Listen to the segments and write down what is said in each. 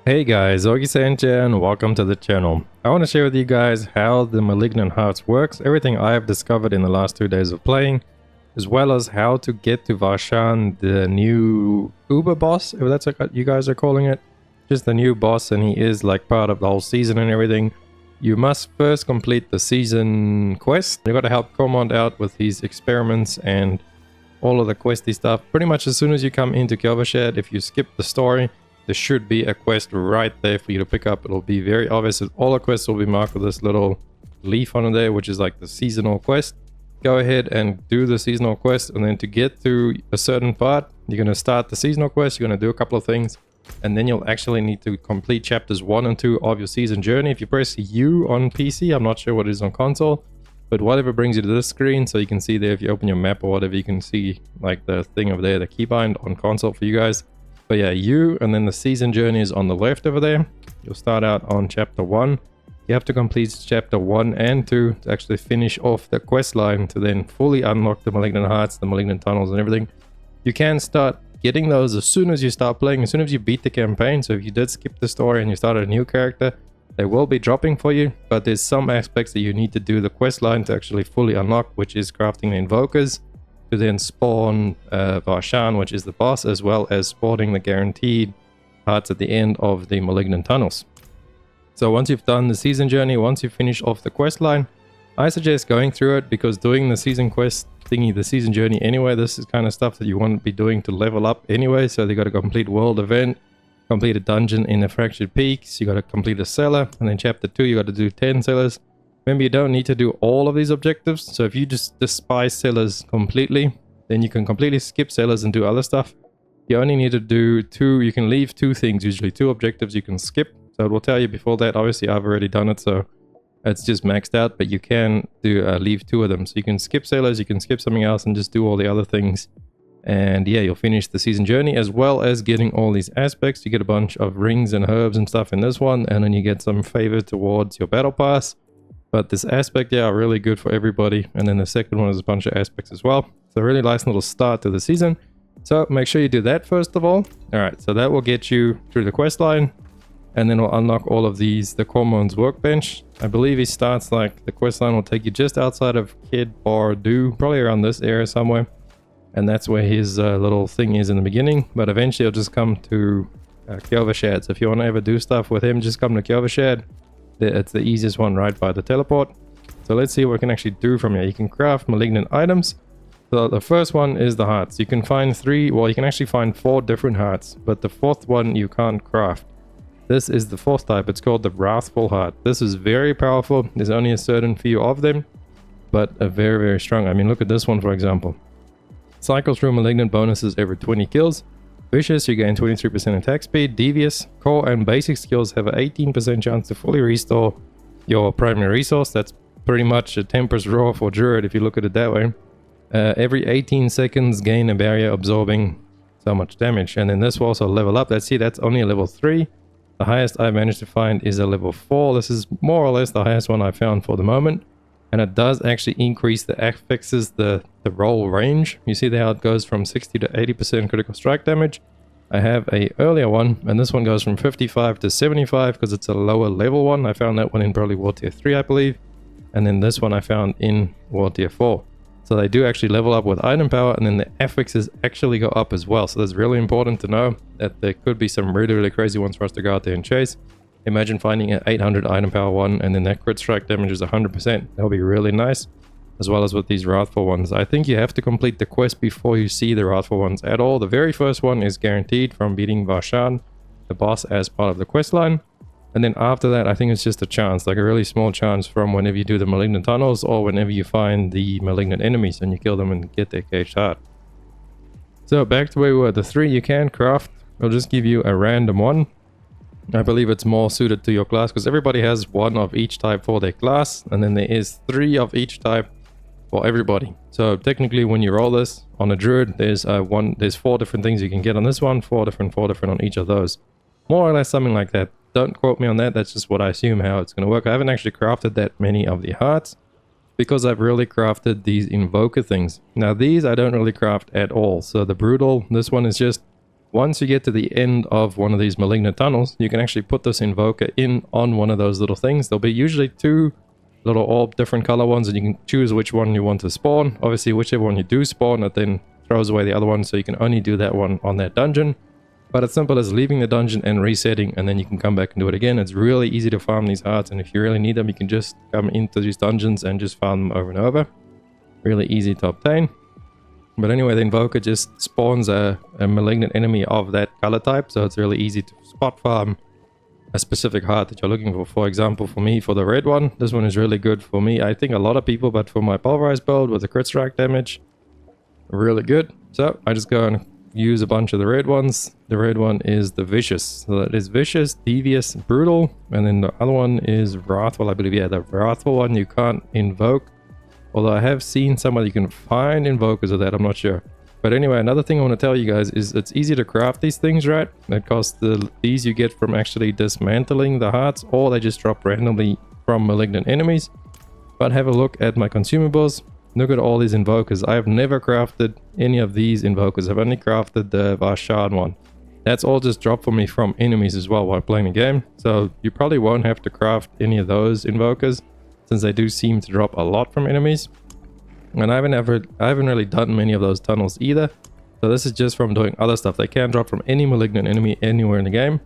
Hey guys, Augiesaint here and welcome to the channel. I want to share with you guys how the Malignant Hearts works, everything I have discovered in the last 2 days of playing, as well as how to get to Varshan, the new Uber boss, if that's what you guys are calling it. Just the new boss, and he is like part of the whole season and everything. You must first complete the season quest. You got to help Cormont out with his experiments and all of the questy stuff. Pretty much as soon as you come into Varshan, if you skip the story, there should be a quest right there for you to pick up. It'll be very obvious. All the quests will be marked with this little leaf on there, which is like the seasonal quest. Go ahead and do the seasonal quest, and then to get to a certain part, you're going to start the seasonal quest. You're going to do a couple of things, and then you'll actually need to complete chapters 1 and 2 of your season journey. If you press U on PC, I'm not sure what it is on console, but whatever brings you to this screen, so you can see there, if you open your map or whatever, you can see like the thing over there, the keybind on console for you guys. But yeah, you, and then the season journey is on the left over there. You'll start out on chapter 1. You have to complete chapter 1 and 2 to actually finish off the quest line to then fully unlock the Malignant Hearts, the Malignant Tunnels and everything. You can start getting those as soon as you start playing, as soon as you beat the campaign. So if you did skip the story and you started a new character, they will be dropping for you. But there's some aspects that you need to do the quest line to actually fully unlock, which is crafting the invokers, to then spawn Varshan, which is the boss, as well as spawning the guaranteed parts at the end of the Malignant Tunnels. So once you've done the season journey, once you finish off the quest line, I suggest going through it, because doing the season quest thingy, the season journey anyway, this is kind of stuff that you want to be doing to level up anyway. So they got to complete world event, complete a dungeon in the Fractured Peaks, you got to complete a cellar, and then chapter 2 you got to do 10 cellars. Remember, you don't need to do all of these objectives, so if you just despise cellars completely, then you can completely skip cellars and do other stuff. You only need to do 2, you can leave 2 things, usually 2 objectives you can skip. So it will tell you before that. Obviously I've already done it, so it's just maxed out, but you can do leave 2 of them. So you can skip cellars, you can skip something else and just do all the other things. And yeah, you'll finish the season journey, as well as getting all these aspects. You get a bunch of rings and herbs and stuff in this one, and then you get some favor towards your battle pass. But this aspect, yeah, are really good for everybody. And then the second one is a bunch of aspects as well. So a really nice little start to the season. So make sure you do that first of all. Alright, so that will get you through the quest line. And then we'll unlock all of these, the Cormont's workbench. I believe he starts like, the quest line will take you just outside of Kid Bardu, probably around this area somewhere. And that's where his little thing is in the beginning. But eventually he'll just come to Varshan. So if you want to ever do stuff with him, just come to Varshan. It's the easiest one right by the teleport. So let's see what we can actually do from here. You can craft malignant items. So the first one is the hearts. You can find 3, well, you can actually find 4 different hearts, but the 4th one you can't craft. This is the 4th type. It's called the Wrathful Heart. This is very powerful. There's only a certain few of them, but a very, very strong. I mean, look at this one, for example. Cycle through malignant bonuses every 20 kills. Vicious, you gain 23% attack speed. Devious, core and basic skills have an 18% chance to fully restore your primary resource. That's pretty much a Tempest Roar for Druid if you look at it that way. Every 18 seconds gain a barrier absorbing so much damage. And then this will also level up. Let's see, that's only a level 3. The highest I managed to find is a level 4. This is more or less the highest one I found for the moment. And it does actually increase the affixes, the roll range. You see how it goes from 60 to 80% critical strike damage. I have a earlier one, and this one goes from 55 to 75 because it's a lower level one. I found that one in probably War Tier 3, I believe. And then this one I found in War Tier 4. So they do actually level up with item power, and then the affixes actually go up as well. So that's really important to know that there could be some really, really crazy ones for us to go out there and chase. Imagine finding an 800 item power one, and then that crit strike damage is 100%. That would be really nice, as well as with these Wrathful ones. I think you have to complete the quest before you see the Wrathful ones at all. The very first one is guaranteed from beating Varshan, the boss, as part of the quest line. And then after that, I think it's just a chance, like a really small chance from whenever you do the Malignant Tunnels, or whenever you find the Malignant enemies and you kill them and get their caged heart. So back to where we were. The 3 you can craft, I'll just give you a random one. I believe it's more suited to your class, because everybody has 1 of each type for their class, and then there is 3 of each type for everybody. So technically when you roll this on a druid, there's 4 different things you can get on this one, 4 different on each of those. More or less something like that. Don't quote me on that, that's just what I assume how it's going to work. I haven't actually crafted that many of the hearts, because I've really crafted these invoker things. Now these I don't really craft at all. So the brutal, this one is just once you get to the end of one of these Malignant tunnels, you can actually put this Invoker in on one of those little things. There'll be usually 2 little orb, different color ones, and you can choose which one you want to spawn. Obviously, whichever one you do spawn, it then throws away the other one, so you can only do that one on that dungeon. But it's simple as leaving the dungeon and resetting, and then you can come back and do it again. It's really easy to farm these hearts, and if you really need them, you can just come into these dungeons and just farm them over and over. Really easy to obtain. But anyway, the Invoker just spawns a Malignant enemy of that color type, so it's really easy to spot farm a specific heart that you're looking for. For example, for me, for the red one, this one is really good for me. I think a lot of people, but for my pulverized build with the crit strike damage, really good. So I just go and use a bunch of the red ones. The red one is the Vicious. So that is Vicious, Devious, Brutal, and then the other one is Wrathful, I believe. Yeah, the Wrathful one you can't invoke. Although I have seen somewhere you can find invokers of that, I'm not sure. But anyway, another thing I want to tell you guys is it's easy to craft these things, right? Because these you get from actually dismantling the hearts, or they just drop randomly from Malignant enemies. But have a look at my consumables. Look at all these invokers. I have never crafted any of these invokers. I've only crafted the Varshan one. That's all just dropped for me from enemies as well while playing the game. So you probably won't have to craft any of those invokers, since they do seem to drop a lot from enemies. And I haven't really done many of those tunnels either. So this is just from doing other stuff. They can drop from any Malignant enemy anywhere in the game.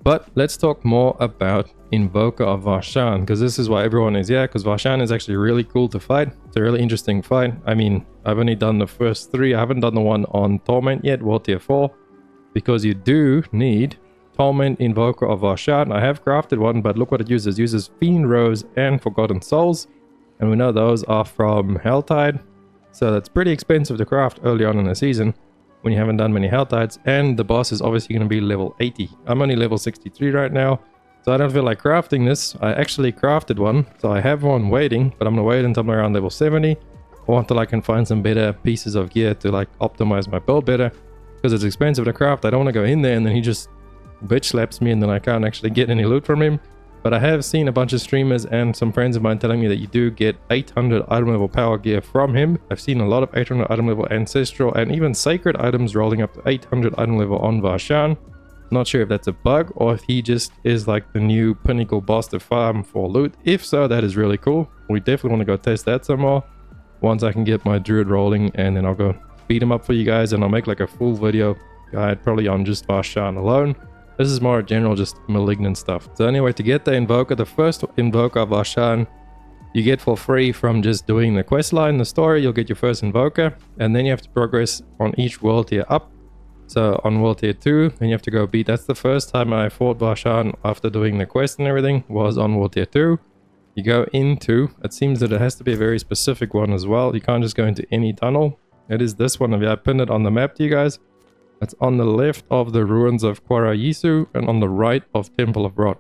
But let's talk more about Invoker of Varshan, because this is why everyone is here, because Varshan is actually really cool to fight. It's a really interesting fight. I mean, I've only done the first 3. I haven't done the one on Torment yet, World Tier 4, because you do need Torment Invoker of Varshan. I have crafted one, but look what it uses. It uses Fiend Rose and Forgotten Souls, and we know those are from Helltide, so that's pretty expensive to craft early on in the season when you haven't done many Helltides, and the boss is obviously going to be level 80. I'm only level 63 right now, so I don't feel like crafting this. I actually crafted one, so I have one waiting, but I'm going to wait until I'm around level 70, or until I can find some better pieces of gear to like optimize my build better, because it's expensive to craft. I don't want to go in there and then he just bitch slaps me and then I can't actually get any loot from him. But I have seen a bunch of streamers and some friends of mine telling me that you do get 800 item level power gear from him. I've seen a lot of 800 item level ancestral and even sacred items rolling up to 800 item level on Varshan. Not sure if that's a bug or if he just is like the new pinnacle boss to farm for loot. If so, that is really cool. We definitely want to go test that some more once I can get my druid rolling, and then I'll go beat him up for you guys, and I'll make like a full video guide probably on just Varshan alone. This is more general, just Malignant stuff. So anyway, to get the Invoker, the first Invoker of Varshan, you get for free from just doing the quest line, the story. You'll get your first Invoker, and then you have to progress on each world tier up. So on world tier 2, then you have to go beat. That's the first time I fought Varshan after doing the quest and everything, was on world tier 2. You go into, it seems that it has to be a very specific one as well. You can't just go into any tunnel. It is this one. I pinned it on the map to you guys. It's on the left of the ruins of Augiesaint and on the right of Temple of Rot.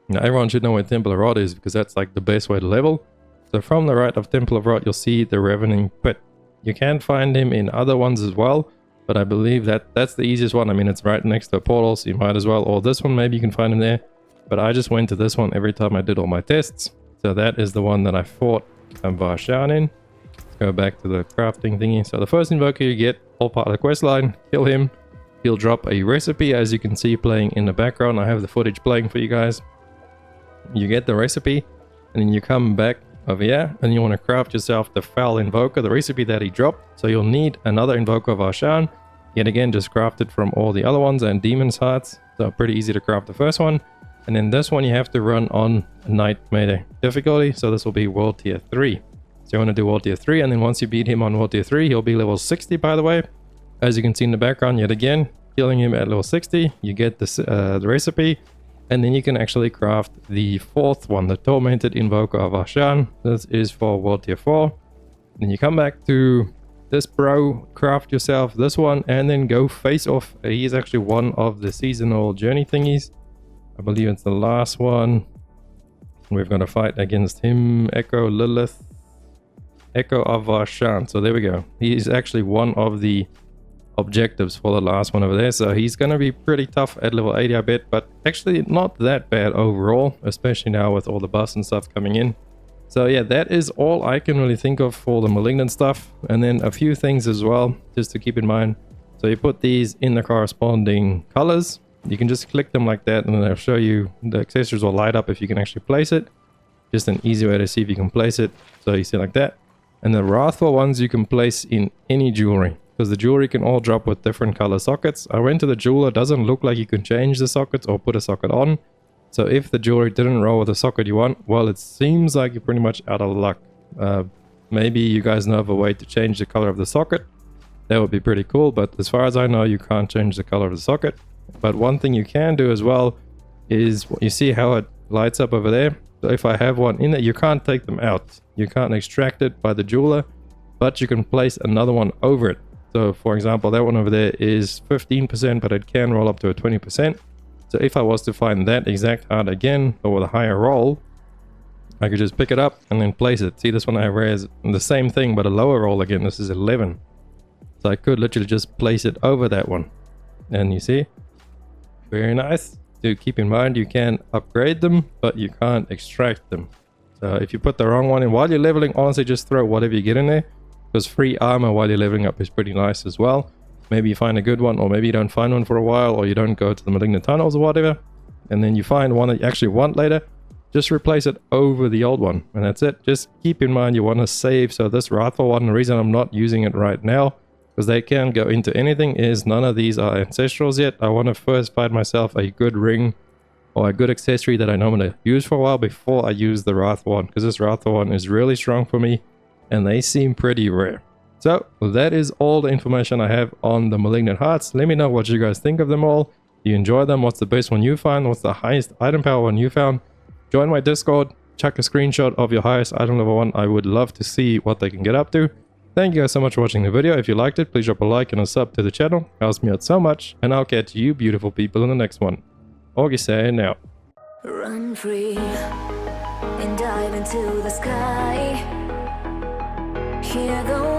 Now everyone should know where Temple of Rot is, because that's like the best way to level. So from the right of Temple of Rot, you'll see the Ravening Pit. You can find him in other ones as well, but I believe that that's the easiest one. I mean, it's right next to a portal, so you might as well. Or this one, maybe you can find him there. But I just went to this one every time I did all my tests. So that is the one that I fought Varshan in. Let's go back to the crafting thingy. So the first Invoker you get, all part of the quest line, kill him. He'll drop a recipe, as you can see playing in the background. I have the footage playing for you guys. You get the recipe, and then you come back over here, and you want to craft yourself the Foul Invoker, the recipe that he dropped. So you'll need another Invoker of Varshan. Yet again, just crafted from all the other ones and Demon's Hearts. So pretty easy to craft the first one. And then this one you have to run on Nightmare difficulty. So this will be World Tier 3. So you want to do World Tier 3, and then once you beat him on World Tier 3, he'll be level 60, by the way. As you can see in the background, yet again, killing him at level 60, you get this, the recipe, and then you can actually craft the fourth one, the Tormented Invoker of Varshan. This is for World Tier 4. Then you come back to this bro, craft yourself this one, and then go face off. He is actually one of the seasonal journey thingies. I believe it's the last one. We've got to fight against him, Echo Lilith. Echo of Varshan. So there we go. He's actually one of the objectives for the last one over there. So he's going to be pretty tough at level 80, I bet. But actually not that bad overall, especially now with all the buffs and stuff coming in. So yeah, that is all I can really think of for the Malignant stuff. And then a few things as well, just to keep in mind. So you put these in the corresponding colors. You can just click them like that and then they'll show you the accessories will light up if you can actually place it. Just an easy way to see if you can place it. So you see like that. And the wrathful ones you can place in any jewelry, because the jewelry can all drop with different color sockets. I went to the jeweler, doesn't look like you can change the sockets or put a socket on. So if the jewelry didn't roll with the socket you want, well, it seems like you're pretty much out of luck. Maybe you guys know of a way to change the color of the socket. That would be pretty cool, but as far as I know, you can't change the color of the socket. But one thing you can do as well is, you see how it lights up over there? So if I have one in there, you can't take them out. You can't extract it by the jeweler, but you can place another one over it. So for example, that one over there is 15%, but it can roll up to a 20%. So if I was to find that exact heart again, but with a higher roll, I could just pick it up and then place it. See, this one I have is the same thing, but a lower roll again. This is 11. So I could literally just place it over that one. And you see, very nice. Do keep in mind, you can upgrade them, but you can't extract them. So if you put the wrong one in while you're leveling, honestly, just throw whatever you get in there. Because free armor while you're leveling up is pretty nice as well. Maybe you find a good one, or maybe you don't find one for a while, or you don't go to the Malignant tunnels or whatever. And then you find one that you actually want later. Just replace it over the old one. And that's it. Just keep in mind you want to save. So this wrathful one, the reason I'm not using it right now, because they can go into anything, is none of these are ancestrals yet. I want to first find myself a good ring or a good accessory that I know I'm going to use for a while before I use the wrathful one, because this wrathful one is really strong for me and they seem pretty rare. So that is all the information I have on the Malignant Hearts. Let me know what you guys think of them all. Do you enjoy them? What's the best one you found? What's the highest item power one you found? Join my Discord, chuck a screenshot of your highest item level one. I would love to see what they can get up to. Thank you guys so much for watching the video. If you liked it, please drop a like and a sub to the channel. It helps me out so much. And I'll catch you beautiful people in the next one. Augiesaint out. Run free and dive into the sky. Hear the